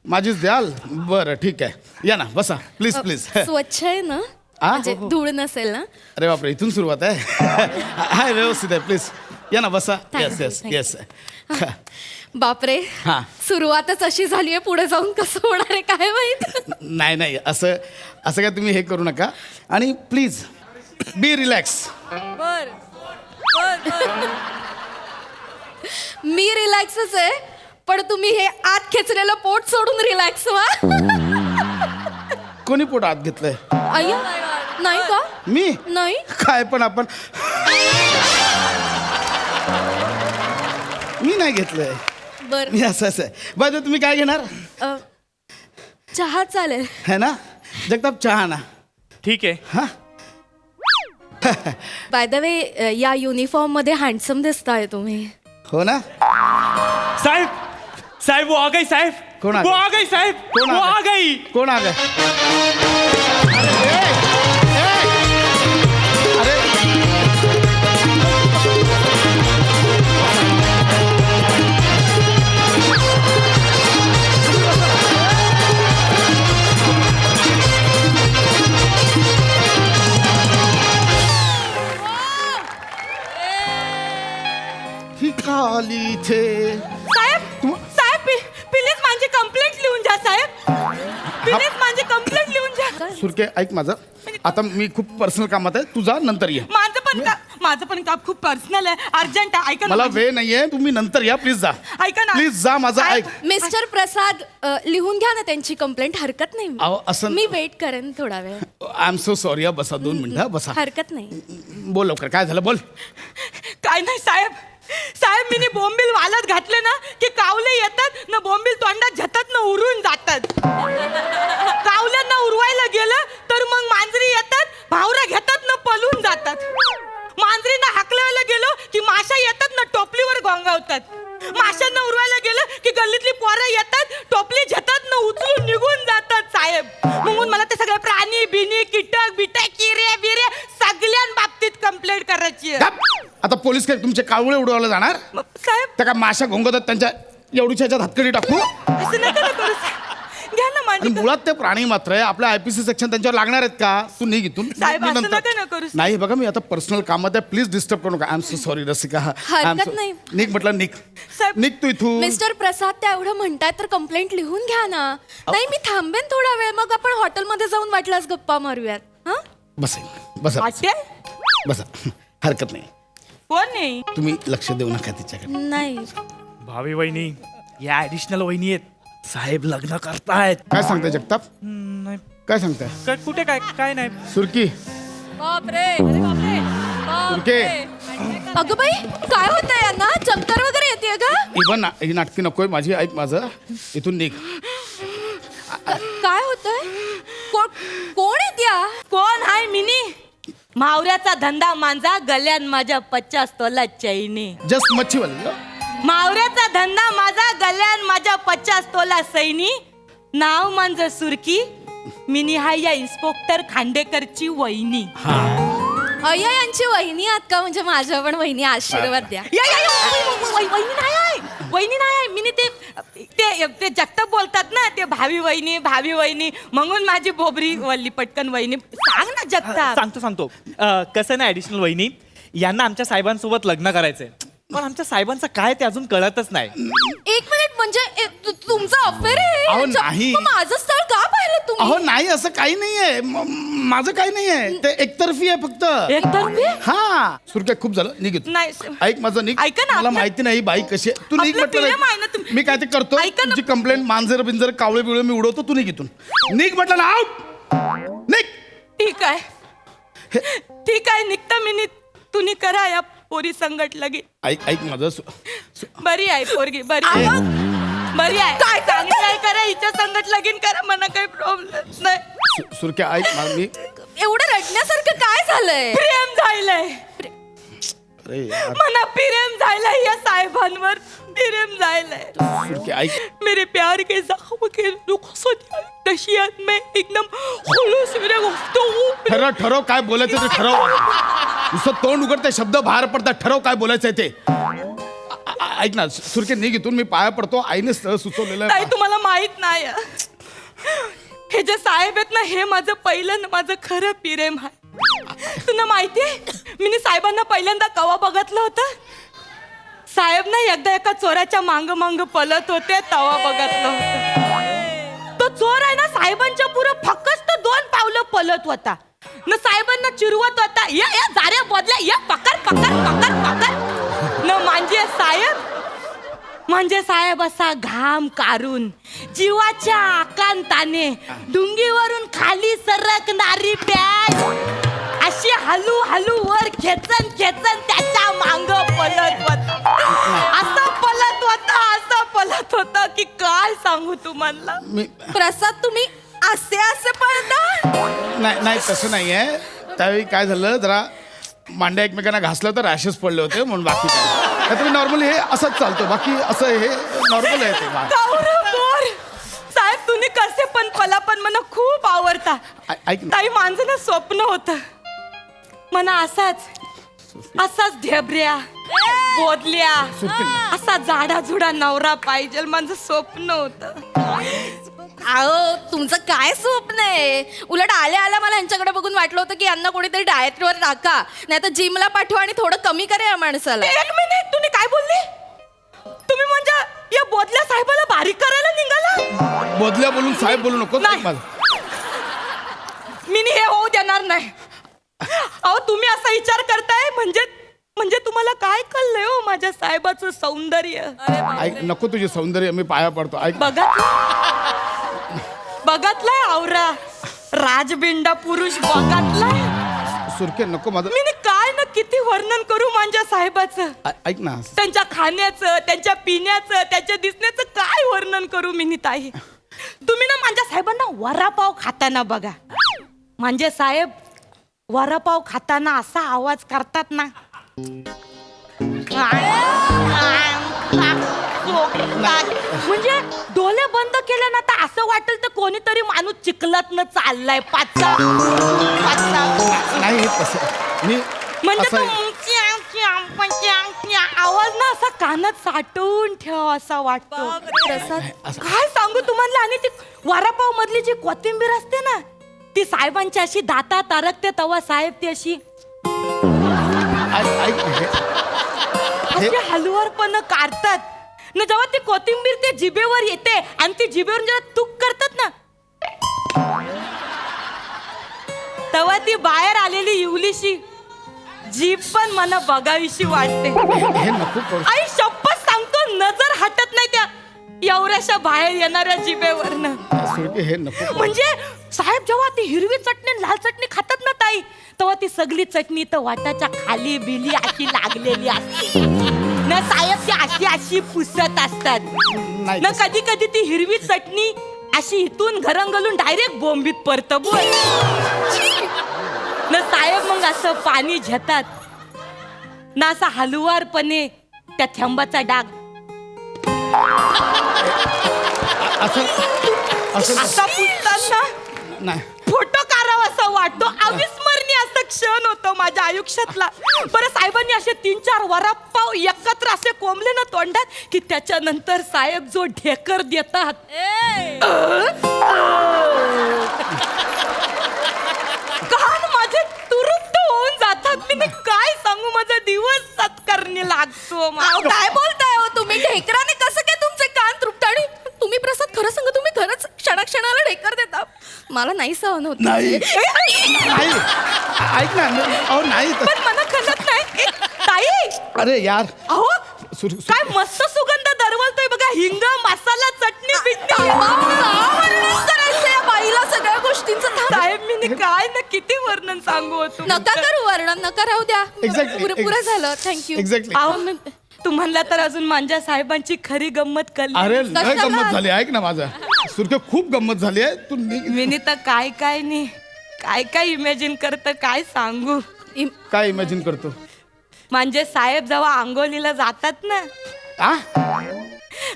माझीच द्याल. बरं ठीक आहे, या ना बसा प्लीज प्लीज. स्वच्छ आहे ना, आ? म्हणजे धूळ नसेल ना. अरे बापरे इथून सुरुवात आहे. हाय व्यवस्थित आहे प्लीज या ना बसा. Thank yes you, yes thank you. Yes. बापरे, हा. सुरुवातच अशी झाली आहे, पुढे जाऊन कसं होणार आहे काय माहित. नाही नाही असं असं काय तुम्ही हे करू नका. आणि प्लीज बी रिलॅक्स. बर मी रिलॅक्सच आहे, पण तुम्ही हे आत खेचलेलं पोट सोडून रिलॅक्स व्हा. कोणी पोट आत घेतलंय? अय्या, नाही का? मी नाही. काय पण आपण मी नाही घेतलंय. बर मी असंच आहे. बरं तुम्ही काय घेणार चहा चालेल. है ना जगताप चहा ना. ठीक आहे. हा बाय द वे, या युनिफॉर्म मध्ये हँडसम दिसताय तुम्ही. हो ना. साहेब साहेब वो आ गई साहेब. कौन आ वो गई? आ गई साहेब. कौन आ वो आ गई? गई. कोण आ गए? ही काली थे. साहेब साहेब प्लीज माझी कंप्लेंट लिहून द्या साहेब. प्लीज माझी कंप्लेंट लिहून द्या. सुरके ऐक माझं. आता मी खूप पर्सनल कामात आहे, तू जा नंतर ये. माझं पण काम खूप पर्सनल आहे, अर्जंट आहे. ऐका ना मला माझी- वेळ नाहीये, तुम्ही नंतर या प्लीज जा. ऐका ना. प्लीज जा माझं ऐक. मिस्टर प्रसाद, लिहून घ्या ना त्यांची कंप्लेंट. हरकत नाही. अहो, असं- मी वेट करेन थोडा वेळ. I am so sorry. बसा 2 मिनिटं बसा. हरकत नाही. बोल लवकर काय झालं बोल. काय नाही साहेब. साहेब मी बोंबील वालत घातले ना की कावले येतात ना, बोंबील तोंडात झतात ना उरून जातात. कावल्यांना उरवायला गेलं तर मग मांजरी येतात, भावरा घेतात ना पळून जातात. मांजरींना हाकलायला गेलो की माशा येतात ना टोपलीवर गोंगावतात. माशांना उरवायला गेलं की गल्लीतली पोरं येतात, टोपली झतात ना उचलून निघून जातात साहेब. म्हणून मला ते सगळे प्राणी बिनी कीटक बिटक किरे बिरे सगळ्यां बाबतीत कंप्लेंट करायची आहे. गप! आता पोलीस काय तुमचे कावळे उडवायला जाणार? साहेब त्या का माशा घोंगवतात त्यांच्या एवढीच्या ह्याच्यात हातकडी टाकू? असं नका ना करू साहेब. घ्या ना आणि माझी. मुळात ते प्राणी मात्र आहे. आपल्या आयपीसी सेक्शन त्यांच्यावर लागणार आहेत का? तू निघ इथून. साहेब, मी असं नंतर- नका ना करू. नाही बघा मी आता पर्सनल कामात आहे, प्लीज डिस्टर्ब करू नका. I am so sorry Rasika. हरकत नाही. निघ म्हटलं निघ. साहेब- निघ तू इथून. मिस्टर प्रसाद, त्या एवढं म्हणताय तर कंप्लेंट लिहून घ्या ना. नाही मी थांबेन थोडा वेळ, मग आपण हॉटेलमध्ये जाऊन वाटल्यास गप्पा मारूयात. हा बसा बसा हॉटेल? बसा. हरकत नाही. कोण नाही? तुम्ही लक्ष देऊ नका तिच्याकडे. नाही. भावी वहिनी या ऍडिशनल वहिनी आहेत. साहेब लग्न करतायत. काय सांगताय जगताप? नाही काय सांगताय? कुठे काय काय नाही. सुरकी बापरे. सुरके अगं बाई, काय होतंय यांना? चक्कर वगैरे येते का? इवन ही नाटकी नकोय माझी. ऐक माझं इथून निघ. काय होतंय? कोण आहे त्या? कोण हाय मिनी? मावऱ्याचा धंदा मांजा, गल्यान माझ्या 50 तोला चैनी. जस्ट मच्छीवाली. मावऱ्याचा धंदा माझा, गल्यान माझ्या 50 तोला सैनी. नाव माझं सुरकी. मिनी हाय या इन्स्पेक्टर खांडेकरची वहिनी. अय्या, यांची वहिनी आहात का? म्हणजे माझ्या पण वहिनी, आशीर्वाद द्या. वहिनी नाही आहे. वहिनी नाही आहे. मिनी ते ते ते जगताप बोलतात ना, ते भावी वहिनी म्हणून माझी बोबरी वल्ली पटकन वहिनी. सांग ना जगताप. सांगतो कसं ना ऍडिशनल वहिनी, यांना आमच्या साहेबांसोबत लग्न करायचंय, पण आमच्या साहेबांचं काय ते अजून कळतच नाही. एक मिनिट, म्हणजे तुमचं अफेअर आहे? अहो, नाही. मग माझं स्थळ का पाहिलं तुम्ही? अहो नाही असं काही नाहीये. माझं काही नाहीये. ते एकतर्फी आहे फक्त. एकतर्फी? हा सुरके खूप झालं. निघ इथून. नाही. ऐक माझं निघ. ऐका ना, मला आपलं- माहिती नाही बाई कशी आहे. तू निघ आपलं म्हटलं प्रेम आहे ना नाही. तुम्ही. मी काय ते करतो. ऐका ना. तुझी कंप्लेंट मांजर बिंजर कावळे बिवळे मी उडवतो. तू निघ इथून. निघ म्हटलं ना. आउट निघ. ठीक आहे निघता मिनी. तुम्ही करा या पोरी संगट लगे. ऐक माझं बरी आहे पोरगी बरी आहे काय चांगली आहे करा हिच्या संगत लगीन करा मला काही प्रॉब्लेम नाही. सुरक्या ऐक ना, मी एवढं रडण्यासारखं काय झालंय? प्रेम झालंय अरे यार, मला प्रेम झालंय या साहेबांवर प्रेम झालंय. सुरक्या ऐक. मेरे प्यार के जख्म के नुक्सों नशियात में एकदम खुलूस मेरे गुफ्तगू ठरव काय बोलायचं ते ठरव. नुसतं तोंड उघडते शब्द बाहेर पडतात. ठरव काय बोलायचंय ते. ऐक ना सुरके, निघ इथून. मी पाया पडतो. आईने स्थळ सुचवलेलं ताई आहे. तुम्हाला माहित नाही हे जे साहेब आहेत ना हे माझं पहिलं माझं खरं प्रेम आहे. तुला माहितीये मी साहेबांना पहिल्यांदा कवा बघितलं होतं. साहेब ना एकदा एका चोराच्या मांग पलत होते तवा बघितलं होतं. तो चोर आहे ना साहेबांच्या पुढं फक्त 2 पावलं पलत होता न साहेबांना चिरवत होता या या जाऱ्या बदल्या या पकड पकड पकड पकड न म्हणजे साहेब असा घाम काढून जीवाच्या आकांताने डुंगीवरून खाली सरकणारी बॅग अशी हलू हलू वर खेचन त्याच्या मांग पलत होता की काय सांगू तुम्हाला. प्रसाद तुम्ही असे पळता? नाही तसं नाही आहे. त्यावेळी काय झालं, जरा मांड्या एकमेकांना घासलं तर रॅशेस पडले होते म्हणून. बाकी काय तुम्ही नॉर्मली हे असंच चालतो. बाकी असं हे नॉर्मल आहे ते. गौरव गोर साहेब तुम्ही कसे पण पला पण मला खूप आवडता. ऐक ना. ताई माझं ना स्वप्न होतं मला असाच ढेबऱ्या बोदल्या असा जाडा जुडा नवरा पाहिजे माझं स्वप्न होतं. अहो तुमचं काय स्वप्न आहे? उलट आल्या मला यांच्याकडे बघून वाटलं होतं की यांना कोणीतरी डाएटवर टाका, नाही तर जिमला पाठवा आणि थोडं कमी करा या माणसाला. 1 मिनिट तुम्ही काय बोलले? तुम्ही म्हणजे या बोदल्या साहेबाला बारीक करायला निघाला? बोदल्या बोलून साहेब बोलू नको नाही. मी हे होऊ देणार नाही. अहो तुम्ही असा विचार करताय म्हणजे तुम्हाला काय कळलंय हो माझ्या साहेबाचं सौंदर्य? ऐक नको तुझे सौंदर्य. मी पाया पडतो. ऐक बघतलाय आवरा राजबिंडा पुरुष बघतलाय. सुरके नको माझं. मी काय ना किती वर्णन करू माझ्या साहेबाचं. ऐक ना. त्यांच्या खाण्याचं त्यांच्या पिण्याचं त्यांच्या दिसण्याचं काय वर्णन करू मी ताई. तुम्ही ना माझ्या साहेबांना वडापाव खाताना बघा. म्हणजे साहेब वडापाव खाताना असा आवाज करतात ना म्हणजे डोळे बंद केले ना तर असं वाटेल तर कोणीतरी माणूस चिखलात न चाललाय पाचा नाही तसं. मी म्हणजे असं- आवाज ना असा कानात साठवून ठेव असा वाटतो. काय सांगू तुम्हाला. आणि ती वडापाव मधली जी कोथिंबीर असते ना ती साहेबांची अशी दातात अरकते तेव्हा साहेब ती अशी हलवारपण काढतात ना. जेव्हा ती कोथिंबीर ते जिभेवर येते आणि ती जिभेवर जेव्हा तुक करतात ना तेव्हा ती बाहेर आलेली इवलीशी जीभ पण मला बघावीशी वाटते. हे नको करू. आई शपथ सांगतो नजर हटत नाही त्या एवढ्याशा बाहेर येणाऱ्या जिभेवरनं. सुरके हे नको. म्हणजे साहेब जेव्हा ती हिरवी चटणी लाल चटणी खातात ना ताई तेव्हा ती सगळी चटणी तर वाटाच्या खाली बिली अशी लागलेली असते ना. साहेब ती अशी अशी पुसत असतात ना. कधी कधी ती हिरवी चटणी अशी इथून घरंगलून डायरेक्ट बोंबीत परत बोल ना. साहेब मग असं पाणी घेतात ना असा हलवारपणे त्या थेंबाचा डाग असा पुसताना नाही. फोटो काढावा असा वाटतो. अविस्मरणीय असं क्षण होतो माझ्या आयुष्यातला. बरं साहेबांनी असे 3-4 वडापाव एकत्र असे कोंबले ना तोंडात की त्याच्यानंतर साहेब जो ढेकर देतात कान माझे तुरुप्त होऊन जातात. मी काय सांगू माझा दिवस सत्कारणी लागतो. अहो, काय बोलताय हो तुम्ही? ढेकराने कसं काय तुमचे कान तृप्त? आणि तुम्ही प्रसाद खरं सांगा तुम्ही खरंच क्षणाक्षणाला ढेकर देता? मला नाही सहन होत. नाही. ऐक ना. अहो नाही पण मला कळत नाही ताई. अरे यार. अहो काय मस्त सुगंध दरवलतोय बघा. हिंग मसाला चटणी करायचं बाईला सगळ्या गोष्टींचं. साहेब मी काय ना किती वर्णन सांगू होतो. नका करू वर्णन. नका राहू द्या. Exactly. पुरं झालं. थँक्यू. Exactly. तू म्हणला तर अजून माझ्या साहेबांची खरी गंमत कळली. अरे लय कशाला? गंमत झाली ऐक ना माझा सुरके खूप गंमत झाली आहे तू मी तर काय काय नाही काय काय इमॅजिन करत काय सांगू. काय इमॅजिन करतो म्हणजे साहेब जेव्हा आंघोळीला जातात ना आ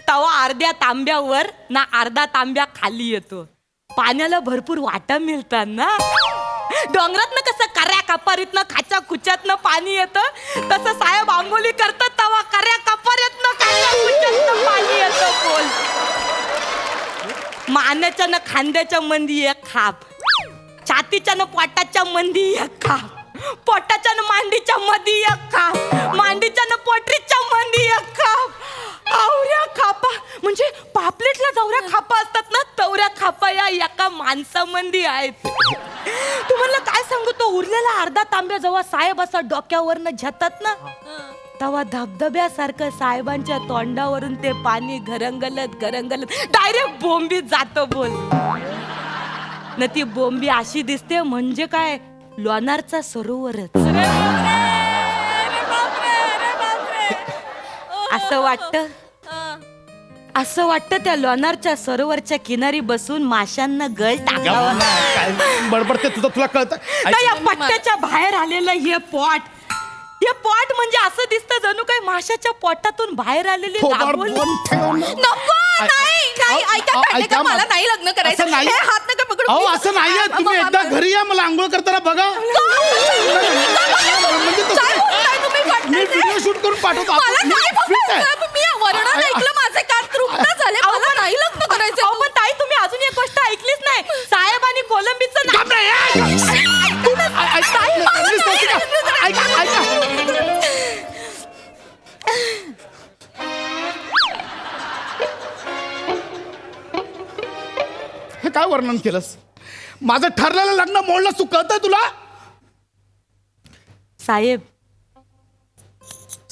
तेव्हा अर्ध्या तांब्यावर ना अर्धा तांब्या खाली येतो. पाण्याला भरपूर वाटा मिळतात ना. डोंगरात ना कसं कर्या कपारीतनं खाच्या खुच्यातनं पाणी येतं तसं साहेब आंघोळी करतात तेव्हा कर्या कपारीतनं खाच्या खुच्यातनं पाणी येतं. बोल. मानेच्या ना खांद्याच्या मंदी एक खाप, छातीच्या ना पोटाच्या मंदी एक खाप, पोटाच्या ना मांडीच्या मध्ये एक खाप, मांडीच्या ना पोटरीच्या मंदी एक खाप. आवऱ्या खापा म्हणजे पापलेटला जवऱ्या खापा असतात ना तवऱ्या खापा या एका माणसामंदी आहेत. तुम्हाला काय सांगू तो उरलेला अर्धा तांब्या जेव्हा साहेब असा डोक्यावरनं झतात ना तेव्हा धबधब्यासारखं साहेबांच्या तोंडावरून ते पाणी घरंगलत डायरेक्ट बोंबीत जातं. बोल न ती बोंबी अशी दिसते म्हणजे काय लोणारचा सरोवरच. असं वाटतं त्या लोणारच्या सरोवरच्या किनारी बसून माशांना गळ टाकावा. बडबडते तुझं तुला कळतं नाही, या पट्ट्याच्या बाहेर आलेलं हे पॉट म्हणजे असं दिसतं जणू काही माशाच्या पोटातून बाहेर आलेली दाबोली. नको नाही नाही ऐका टाकलेकर, मला नाही लग्न करायचं. असं नाही. हे हात नका पकडू. अहो असं नाहीये तुम्ही एकदा घरी या मला आंघोळ करताना बघा मी व्हिडिओ शूट करून पाठवतो मला मी नाही fit आहे. बघायचं. मी वर्णन ऐकलं माझे कान तृप्त झाले. मला नाही लग्न करायचं. अहो, पण ताई तुम्ही अजून एक गोष्ट ऐकलीच नाही. साहेब आणि कोलंबीचं ना- थांब रे, ताई, मला नाही हे काय वर्णन केलंस माझं ठरलेलं लग्न मोडलं तू कळतंय तुला साहेब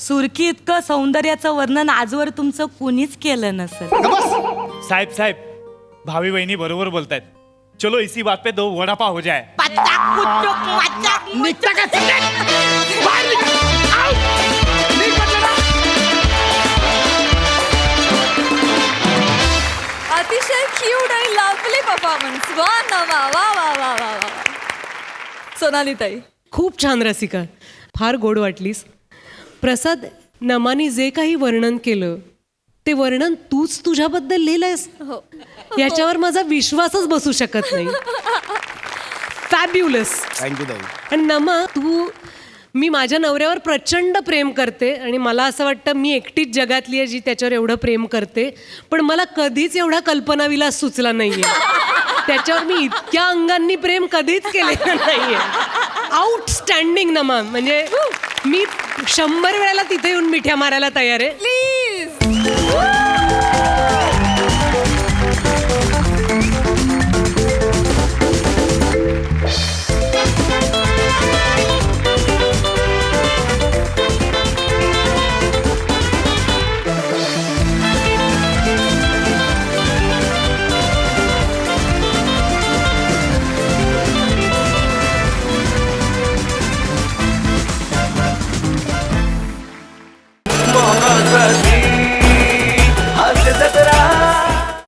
सुरकी इतकं सौंदर्याचं वर्णन आजवर तुमचं कुणीच केलं नसेल. बस साहेब साहेब भाभी बहिणी बरोबर बोलतायत. चलो इसी बात पे 2 वड़ा पाव हो जाए. पचाक पुचक मचाक निघता का चले? बाहेर निघ. आऊ. निघ म्हटलं ना. अतिशय क्यूट आणि लवली परफॉर्मन्स. वा ना वा वा वा वा वा वा. सोनाली ताई, खूप छान रसिका, फार गोड वाटलीस. प्रसाद, नमानी जे काही वर्णन केलं ते वर्णन तूच तुझ्याबद्दल लिहिलंयस. हो. याच्यावर माझा विश्वासच बसू शकत नाही. फॅब्युलस. थँक्यू ताई. आणि नमा, मी माझ्या नवऱ्यावर प्रचंड प्रेम करते आणि मला असं वाटतं मी एकटीच जगातली आहे जी त्याच्यावर एवढं प्रेम करते. पण मला कधीच एवढा कल्पनाविलास सुचला नाहीये. त्याच्यावर मी इतक्या अंगांनी प्रेम कधीच केलेलं नाहीये. आउटस्टँडिंग नमा. म्हणजे मी 100 वेळेला तिथे येऊन मिठ्या मारायला तयार आहे. प्लीज.